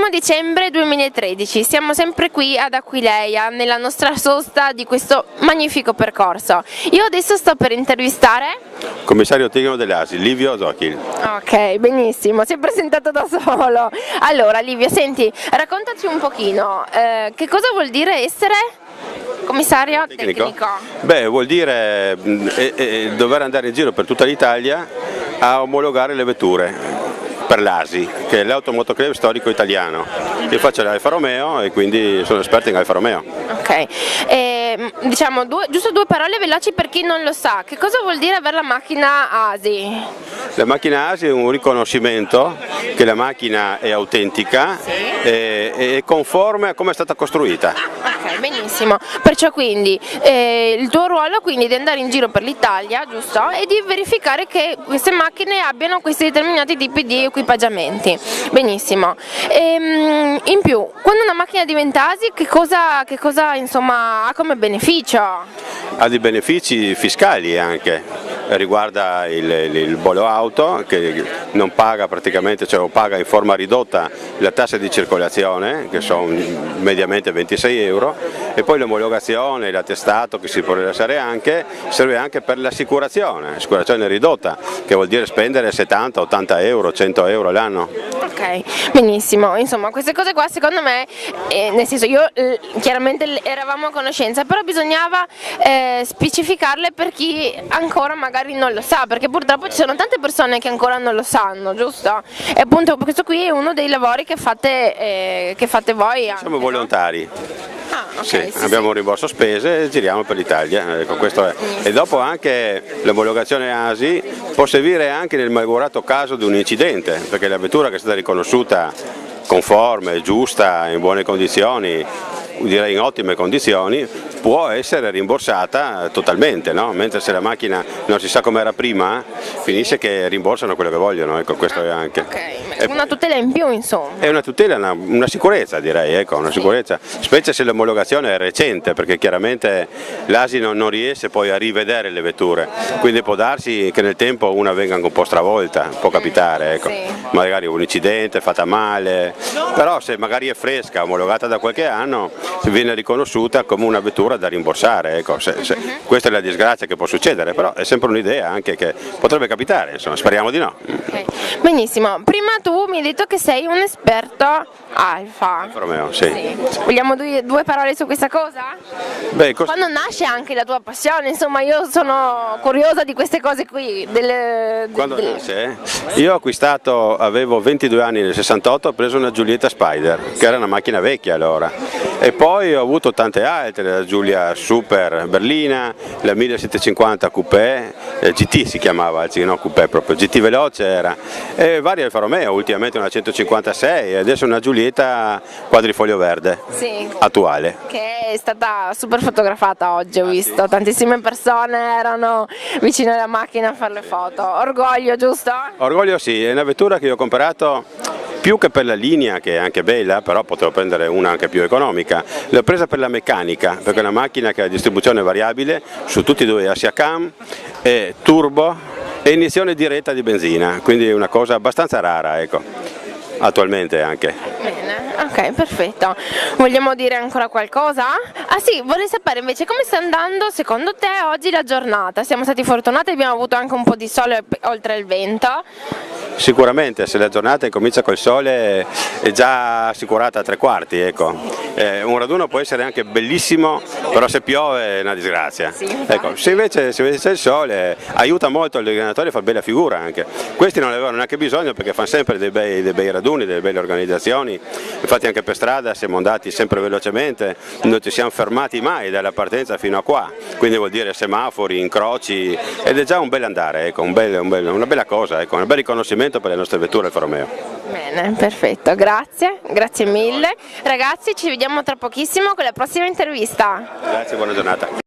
dicembre 2013, siamo sempre qui ad Aquileia, nella nostra sosta di questo magnifico percorso. Io adesso sto per intervistare... Commissario tecnico dell'ASI, Livio Zocchi. Ok, benissimo, si è presentato da solo. Allora Livio, senti, raccontaci un pochino, che cosa vuol dire essere commissario tecnico? Beh, vuol dire dover andare in giro per tutta l'Italia a omologare le vetture per l'ASI, che è l'Automoto Club Storico Italiano. Io faccio l'Alfa Romeo e quindi sono esperto in Alfa Romeo. Ok, diciamo giusto due parole veloci per chi non lo sa. Che cosa vuol dire avere la macchina ASI? La macchina ASI è un riconoscimento che la macchina è autentica e conforme a come è stata costruita. Ok, benissimo. Perciò quindi il tuo ruolo quindi è di andare in giro per l'Italia, giusto? E di verificare che queste macchine abbiano questi determinati tipi di equipaggiamenti. Benissimo. In più, quando una macchina diventa ASI, che cosa insomma ha come beneficio? Ha dei benefici fiscali anche, riguarda il bollo auto che non paga praticamente, cioè paga in forma ridotta la tassa di circolazione che sono mediamente 26 euro e poi l'omologazione, l'attestato che si può rilasciare anche, serve anche per l'assicurazione ridotta che vuol dire spendere 70, 80 euro, 100 euro l'anno. Ok, benissimo, insomma queste cose qua secondo me, nel senso io chiaramente eravamo a conoscenza, però bisognava specificarle per chi ancora magari non lo sa, perché purtroppo ci sono tante persone che ancora non lo sanno, giusto? E appunto questo qui è uno dei lavori che fate voi anche, siamo volontari. Ah, okay, sì, abbiamo un rimborso spese e giriamo per l'Italia, ecco, questo è. E dopo anche l'omologazione ASI può servire anche nel malaugurato caso di un incidente, perché la vettura che è stata riconosciuta conforme, giusta, in buone condizioni, direi in ottime condizioni, può essere rimborsata totalmente, no? Mentre se la macchina non si sa com'era prima, finisce che rimborsano quello che vogliono, ecco, questo è anche. Ok, una tutela in più insomma. È una tutela, una sicurezza direi, ecco, una sicurezza, specie se l'omologazione è recente, perché chiaramente l'ASI non riesce poi a rivedere le vetture, quindi può darsi che nel tempo una venga un po' stravolta, può capitare, ecco. Magari un incidente, fatta male, però se magari è fresca, omologata da qualche anno, viene riconosciuta come una vettura da rimborsare, ecco. Questa è la disgrazia che può succedere, però è sempre un'idea anche che potrebbe capitare, insomma, speriamo di no. Okay. Benissimo, prima tu mi hai detto che sei un esperto Alfa. Alfa Romeo, sì. Vogliamo due parole su questa cosa? Beh, quando nasce anche la tua passione? Insomma, io sono curiosa di queste cose qui. Quando nasce? Io ho acquistato, avevo 22 anni nel 68, ho preso una Giulietta Spider, che era una macchina vecchia allora, e poi ho avuto tante altre, la Giulia Super berlina, la 1750 Coupé, GT si chiamava, anzi no Coupé proprio, GT veloce era, e varie Alfa Romeo, ultimamente una 156 e adesso una Giulietta quadrifoglio verde, sì, attuale. Che è stata super fotografata oggi, ho visto, sì. Tantissime persone erano vicino alla macchina a fare le foto, orgoglio giusto? Orgoglio sì, è una vettura che io ho comprato più che per la linea, che è anche bella, però potevo prendere una anche più economica, l'ho presa per la meccanica, perché è una macchina che ha distribuzione variabile su tutti e due assi a cam, è turbo e iniezione diretta di benzina, quindi è una cosa abbastanza rara, ecco, attualmente anche. Bene, ok, perfetto. Vogliamo dire ancora qualcosa? Ah sì, vorrei sapere invece come sta andando secondo te oggi la giornata? Siamo stati fortunati, abbiamo avuto anche un po' di sole oltre il vento. Sicuramente, se la giornata incomincia col sole è già assicurata a 3/4, ecco. Un raduno può essere anche bellissimo, però se piove è una disgrazia. Sì, ecco, se invece c'è il sole aiuta molto gli organizzatori a fare bella figura anche. Questi non ne avevano neanche bisogno perché fanno sempre dei bei raduni, delle belle organizzazioni, infatti anche per strada siamo andati sempre velocemente, non ci siamo fermati mai dalla partenza fino a qua, quindi vuol dire semafori, incroci ed è già un bel andare, ecco, una bella cosa, ecco, un bel riconoscimento per le nostre vetture Alfa Romeo. Bene, perfetto, grazie mille. Ragazzi, ci vediamo tra pochissimo con la prossima intervista. Grazie, buona giornata.